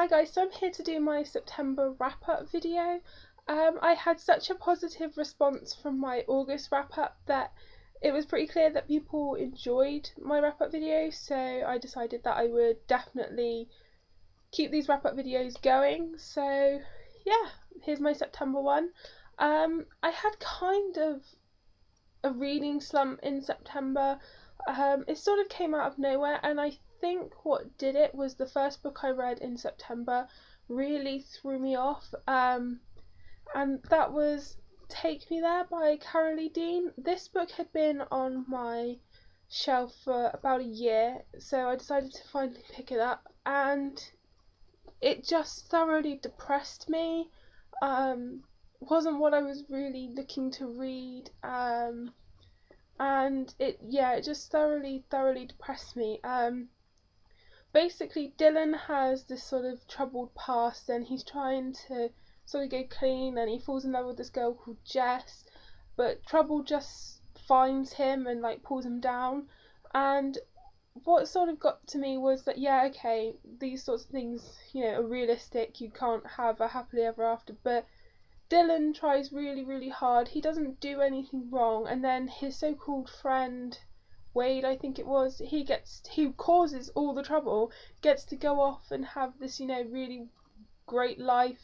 Hi guys, so I'm here to do my September wrap-up video. I had such a positive response from my August wrap-up that it was pretty clear that people enjoyed my wrap-up video, so I decided that I would definitely keep these wrap-up videos going. So yeah, here's my September one. I had kind of a reading slump in September. It sort of came out of nowhere, and I think what did it was the first book I read in September really threw me off, and that was Take Me There by Carolee Dean. This book had been on my shelf for about a year, so I decided to finally pick it up, and it just thoroughly depressed me. Wasn't what I was really looking to read, and it just thoroughly depressed me. Basically Dylan has this sort of troubled past, and he's trying to sort of go clean, and he falls in love with this girl called Jess, but trouble just finds him and like pulls him down. And what sort of got to me was that okay, these sorts of things, are realistic, you can't have a happily ever after, but Dylan tries really hard. He doesn't do anything wrong, and then his so-called friend Wade, I think it was, he causes all the trouble, gets to go off and have this, really great life,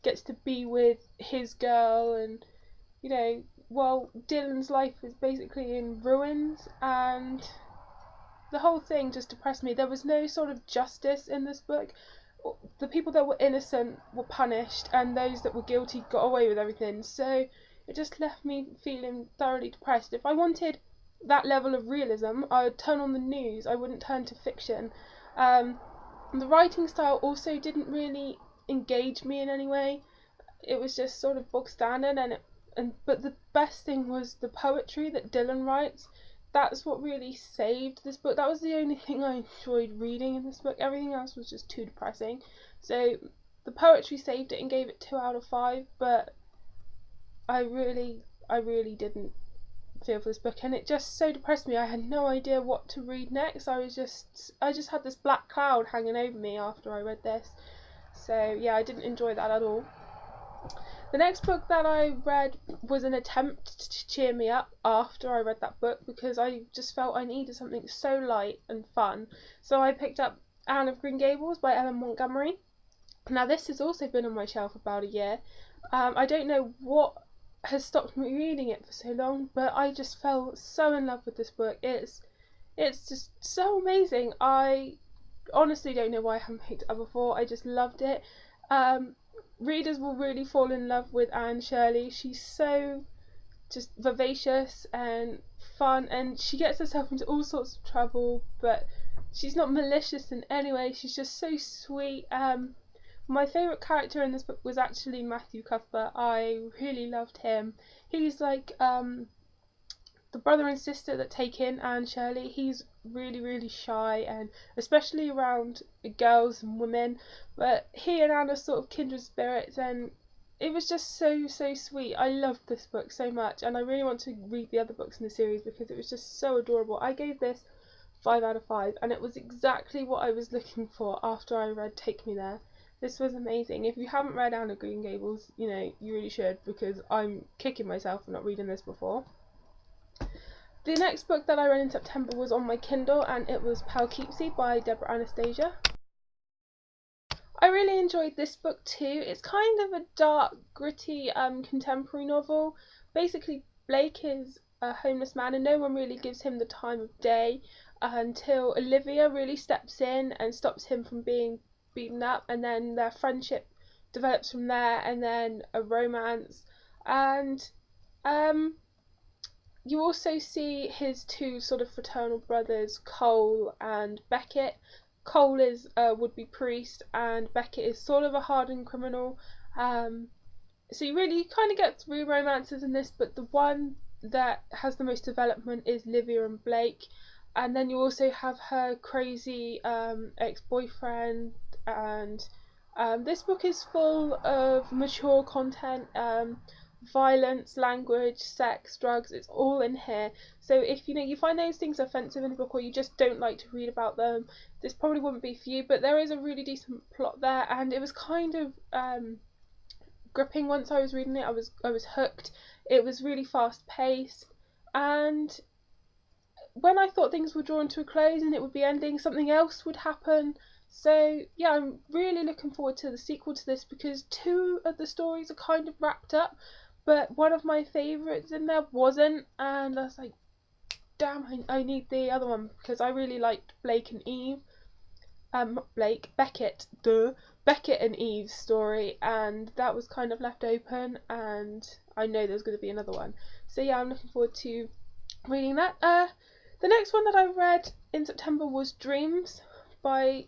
gets to be with his girl, and well, Dylan's life is basically in ruins, and the whole thing just depressed me. There was no sort of justice in this book. The people that were innocent were punished, and those that were guilty got away with everything. So it just left me feeling thoroughly depressed. If I wanted that level of realism, I would turn on the news. I wouldn't turn to fiction. The writing style also didn't really engage me in any way. It was just sort of bog standard, but the best thing was the poetry that Dylan writes. That's what really saved this book. That was the only thing I enjoyed reading in this book. Everything else was just too depressing. So the poetry saved it and gave it 2 out of 5, but I really didn't feel for this book, and it just so depressed me. I had no idea what to read next. I just had this black cloud hanging over me after I read this. So yeah, I didn't enjoy that at all. The next book that I read was an attempt to cheer me up after I read that book, because I just felt I needed something so light and fun. So I picked up Anne of Green Gables by Ellen Montgomery. Now this has also been on my shelf about a year. I don't know what has stopped me reading it for so long, but I just fell so in love with this book. It's just so amazing. I honestly don't know why I haven't picked it up before. I just loved it. Readers will really fall in love with Anne Shirley. She's so just vivacious and fun, and she gets herself into all sorts of trouble, but she's not malicious in any way. She's just so sweet. My favourite character in this book was actually Matthew Cuthbert. I really loved him. He's like the brother and sister that take in Anne Shirley. He's really shy, and especially around girls and women, but he and Anne are sort of kindred spirits, and it was just so sweet. I loved this book so much, and I really want to read the other books in the series because it was just so adorable. I gave this 5 out of 5, and it was exactly what I was looking for after I read Take Me There. This was amazing. If you haven't read Anne of Green Gables, you really should, because I'm kicking myself for not reading this before. The next book that I read in September was on my Kindle, and it was Poughkeepsie by Deborah Anastasia. I really enjoyed this book too. It's kind of a dark, gritty contemporary novel. Basically, Blake is a homeless man, and no one really gives him the time of day until Olivia really steps in and stops him from being beaten up, and then their friendship develops from there, and then a romance. And you also see his 2 sort of fraternal brothers, Cole and Beckett. Cole is a would-be priest, and Beckett is sort of a hardened criminal. So you kind of get 3 romances in this, but the one that has the most development is Livia and Blake. And then you also have her crazy ex-boyfriend, and this book is full of mature content. violence, language, sex, drugs, it's all in here. So if you find those things offensive in a book, or you just don't like to read about them, this probably wouldn't be for you. But there is a really decent plot there, and it was kind of gripping once I was reading it. I was hooked. It was really fast paced, and when I thought things were drawing to a close and it would be ending, something else would happen. So yeah, I'm really looking forward to the sequel to this, because two of the stories are kind of wrapped up, but one of my favourites in there wasn't, and I was like, damn, I need the other one, because I really liked Blake and Eve. Beckett and Eve's story, and that was kind of left open, and I know there's going to be another one. So yeah, I'm looking forward to reading that. The next one that I read in September was Dreams by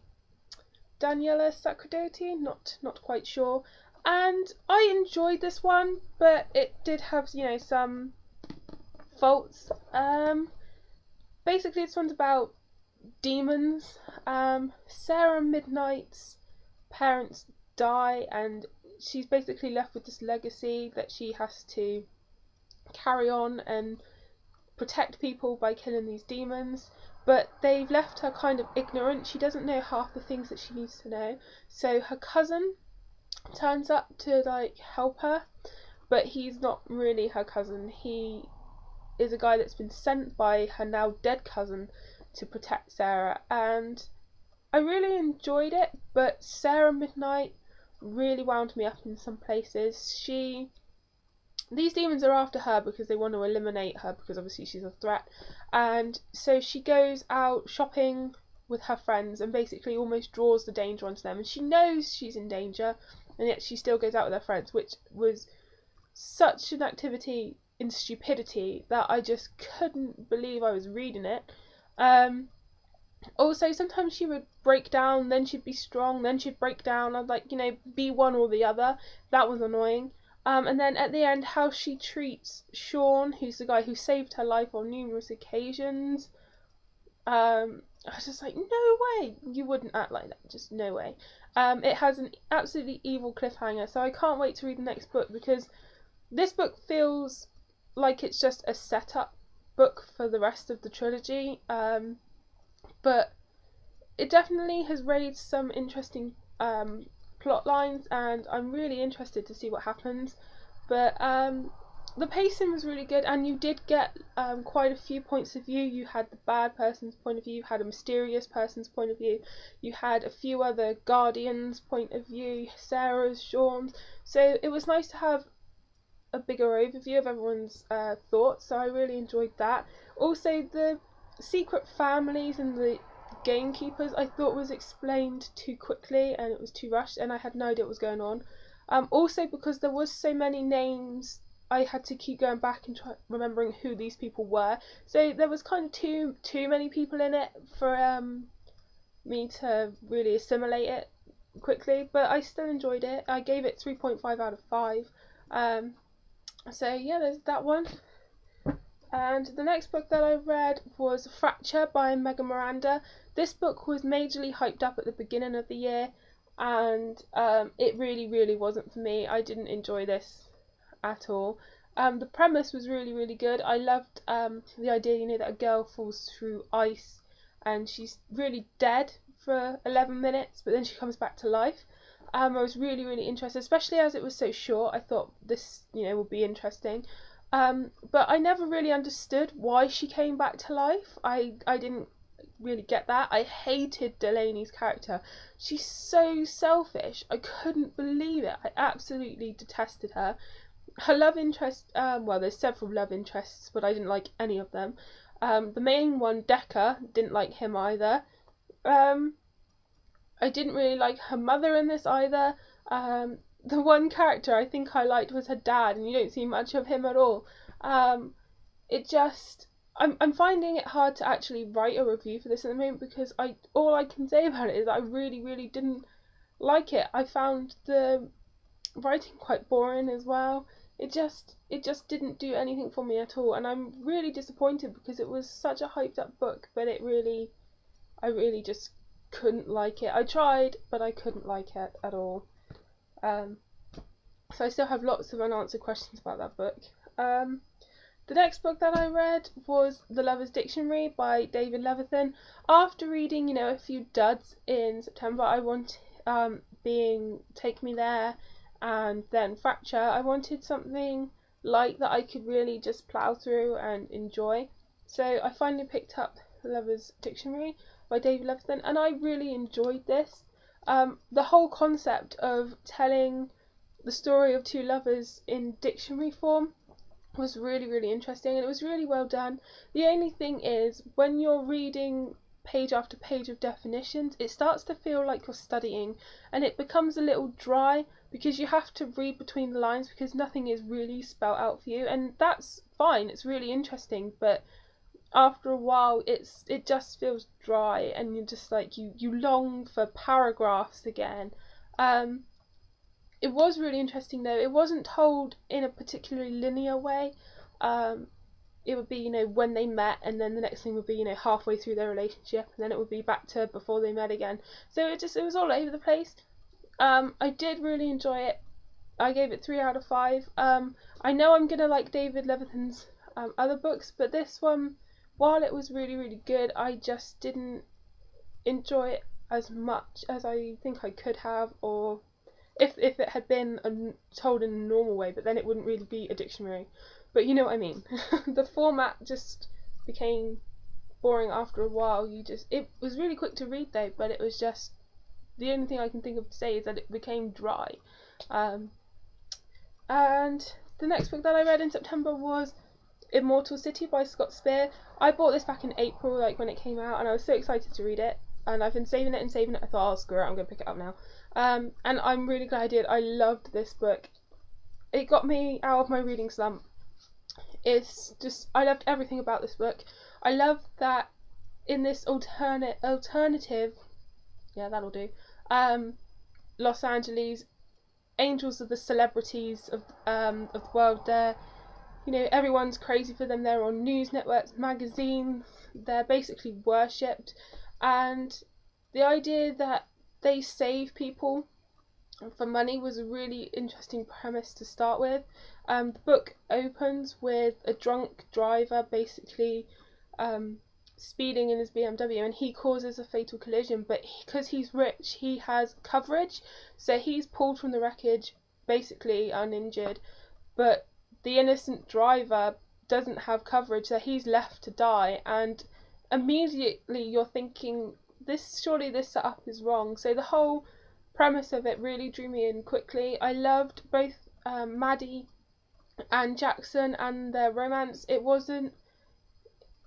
Daniela Sacradotti, not quite sure, and I enjoyed this one, but it did have some faults. Basically, this one's about demons. Sarah Midnight's parents die, and she's basically left with this legacy that she has to carry on and protect people by killing these demons, but they've left her kind of ignorant. She doesn't know half the things that she needs to know. So her cousin turns up to help her, but he's not really her cousin. He is a guy that's been sent by her now dead cousin to protect Sarah, and I really enjoyed it, but Sarah Midnight really wound me up in some places. These demons are after her because they want to eliminate her, because obviously she's a threat, and so she goes out shopping with her friends and basically almost draws the danger onto them, and she knows she's in danger, and yet she still goes out with her friends, which was such an activity in stupidity that I just couldn't believe I was reading it. Also, sometimes she would break down, then she'd be strong, then she'd break down. I'd be one or the other. That was annoying. And then at the end, how she treats Sean, who's the guy who saved her life on numerous occasions. I was just like, no way, you wouldn't act like that, just no way. It has an absolutely evil cliffhanger, so I can't wait to read the next book, because this book feels like it's just a setup book for the rest of the trilogy. But it definitely has raised some interesting plot lines, and I'm really interested to see what happens. But the pacing was really good, and you did get quite a few points of view. You had the bad person's point of view, you had a mysterious person's point of view, you had a few other guardians' point of view, Sarah's, Sean's. So it was nice to have a bigger overview of everyone's thoughts, so I really enjoyed that. Also, the secret families and the gamekeepers I thought was explained too quickly, and it was too rushed, and I had no idea what was going on. Also, because there was so many names, I had to keep going back and remembering who these people were. So there was kind of too many people in it for me to really assimilate it quickly. But I still enjoyed it. I gave it 3.5 out of 5. So yeah, there's that one. And the next book that I read was Fracture by Megan Miranda. This book was majorly hyped up at the beginning of the year, and it really wasn't for me. I didn't enjoy this at all. The premise was really good. I loved the idea, that a girl falls through ice and she's really dead for 11 minutes, but then she comes back to life. I was really interested, especially as it was so short. I thought this, would be interesting. But I never really understood why she came back to life. I didn't really get that. I hated Delaney's character. She's so selfish. I couldn't believe it. I absolutely detested her. Her love interest, well, there's several love interests, but I didn't like any of them. The main one, Decker, didn't like him either. I didn't really like her mother in this either. The one character I think I liked was her dad, and you don't see much of him at all. I'm finding it hard to actually write a review for this at the moment, because all I can say about it is I really didn't like it. I found the writing quite boring as well. It just didn't do anything for me at all, and I'm really disappointed, because it was such a hyped up book, but I really just couldn't like it. I tried, but I couldn't like it at all. So I still have lots of unanswered questions about that book. The next book that I read was The Lover's Dictionary by David Levithan. After reading, a few duds in September, I wanted, being Take Me There and then Fracture, I wanted something light that I could really just plough through and enjoy. So I finally picked up The Lover's Dictionary by David Levithan, and I really enjoyed this. The whole concept of telling the story of two lovers in dictionary form was really, really interesting, and it was really well done. The only thing is, when you're reading page after page of definitions, it starts to feel like you're studying, and it becomes a little dry because you have to read between the lines because nothing is really spelled out for you, and that's fine, it's really interesting, but after a while it just feels dry, and you're just like, you long for paragraphs again. It was really interesting though. It wasn't told in a particularly linear way. It would be, when they met, and then the next thing would be, halfway through their relationship, and then it would be back to before they met again. So it was all over the place. I did really enjoy it. I gave it 3 out of 5. I know I'm gonna like David Levithan's other books, but this one, while it was really, really good, I just didn't enjoy it as much as I think I could have, or if it had been told in a normal way, but then it wouldn't really be a dictionary. But you know what I mean. The format just became boring after a while. It was really quick to read though, but it was just, the only thing I can think of to say is that it became dry. And the next book that I read in September was Immortal City by Scott Spear. I bought this back in April, like when it came out, and I was so excited to read it. And I've been saving it and saving it. I thought, oh, screw it, I'm going to pick it up now. And I'm really glad I did. I loved this book. It got me out of my reading slump. It's just, I loved everything about this book. I love that in this alternative, yeah, that'll do, Los Angeles, angels are the celebrities of the world there. Everyone's crazy for them. They're on news networks, magazines. They're basically worshipped, and the idea that they save people for money was a really interesting premise to start with. The book opens with a drunk driver basically speeding in his BMW, and he causes a fatal collision, but because he's rich, he has coverage, so he's pulled from the wreckage basically uninjured, but the innocent driver doesn't have coverage, so he's left to die, and immediately you're thinking, surely this setup is wrong. So the whole premise of it really drew me in quickly. I loved both Maddie and Jackson and their romance. It wasn't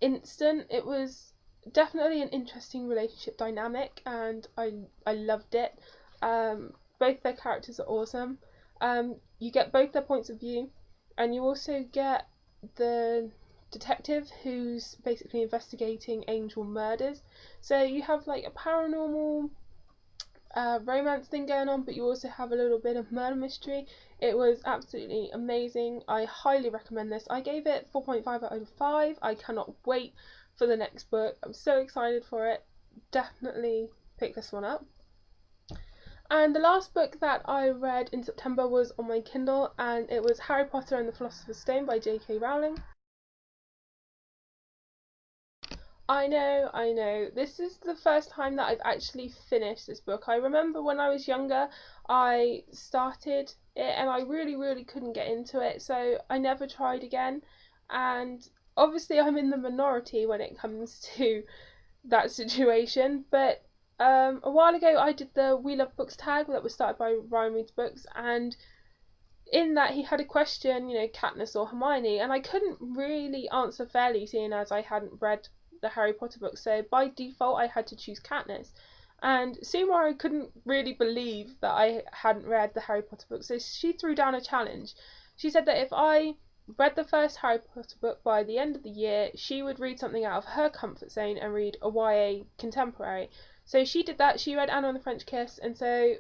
instant. It was definitely an interesting relationship dynamic, and I loved it. Both their characters are awesome. You get both their points of view, and you also get the detective who's basically investigating angel murders. So you have like a paranormal romance thing going on, but you also have a little bit of murder mystery. It was absolutely amazing. I highly recommend this. I gave it 4.5 out of 5. I cannot wait for the next book. I'm so excited for it. Definitely pick this one up. And the last book that I read in September was on my Kindle, and it was Harry Potter and the Philosopher's Stone by J.K. Rowling. I know. This is the first time that I've actually finished this book. I remember when I was younger, I started it and I really, really couldn't get into it, so I never tried again. And obviously, I'm in the minority when it comes to that situation, but a while ago I did the We Love Books tag that was started by Ryan Reads Books, and in that he had a question, Katniss or Hermione, and I couldn't really answer fairly, seeing as I hadn't read the Harry Potter books, so by default I had to choose Katniss. And Sumara couldn't really believe that I hadn't read the Harry Potter books, so she threw down a challenge. She said that if I read the first Harry Potter book by the end of the year, she would read something out of her comfort zone and read a YA contemporary. So she did that. She read Anna and the French Kiss, and so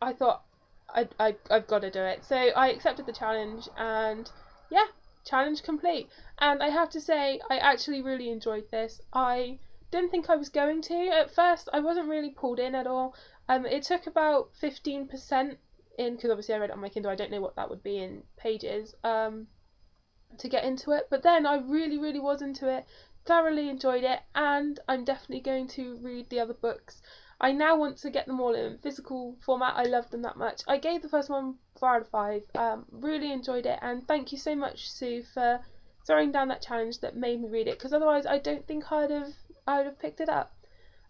I thought I've got to do it. So I accepted the challenge, and yeah, challenge complete. And I have to say, I actually really enjoyed this. I didn't think I was going to. At first, I wasn't really pulled in at all. It took about 15% in, because obviously I read it on my Kindle, I don't know what that would be in pages, to get into it. But then I really was into it, thoroughly enjoyed it, and I'm definitely going to read the other books. I now want to get them all in physical format. I love them that much. I gave the first one 4 out of 5. Really enjoyed it, and thank you so much, Sue, for throwing down that challenge that made me read it, because otherwise I don't think I would have picked it up.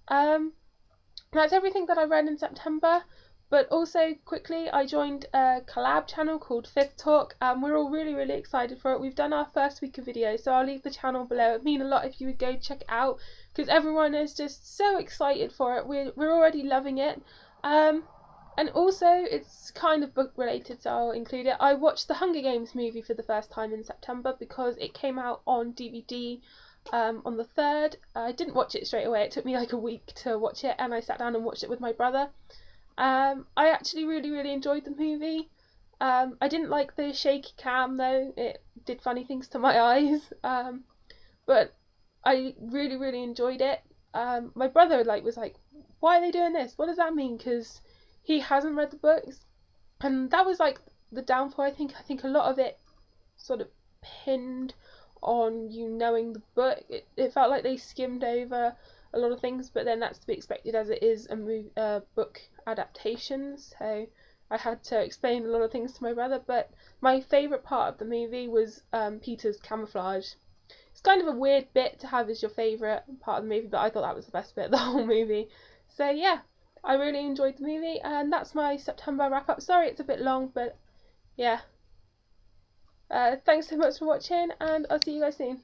That's everything that I read in September. But also, quickly, I joined a collab channel called Fifth Talk, and we're all really excited for it. We've done our first week of videos, so I'll leave the channel below. It'd mean a lot if you would go check it out, because everyone is just so excited for it. We're already loving it. And also, it's kind of book related, so I'll include it. I watched the Hunger Games movie for the first time in September because it came out on DVD on the 3rd. I didn't watch it straight away. It took me like a week to watch it, and I sat down and watched it with my brother. I actually really enjoyed the movie. I didn't like the shaky cam though. It did funny things to my eyes. But I really enjoyed it. My brother was like, "Why are they doing this? What does that mean?" Because he hasn't read the books, and that was like the downfall. I think a lot of it sort of pinned on you knowing the book. It felt like they skimmed over a lot of things, but then that's to be expected as it is a book adaptation, so I had to explain a lot of things to my brother. But my favourite part of the movie was Peter's camouflage. It's kind of a weird bit to have as your favourite part of the movie, but I thought that was the best bit of the whole movie. So yeah, I really enjoyed the movie, and that's my September wrap up. Sorry it's a bit long, but yeah. Thanks so much for watching, and I'll see you guys soon.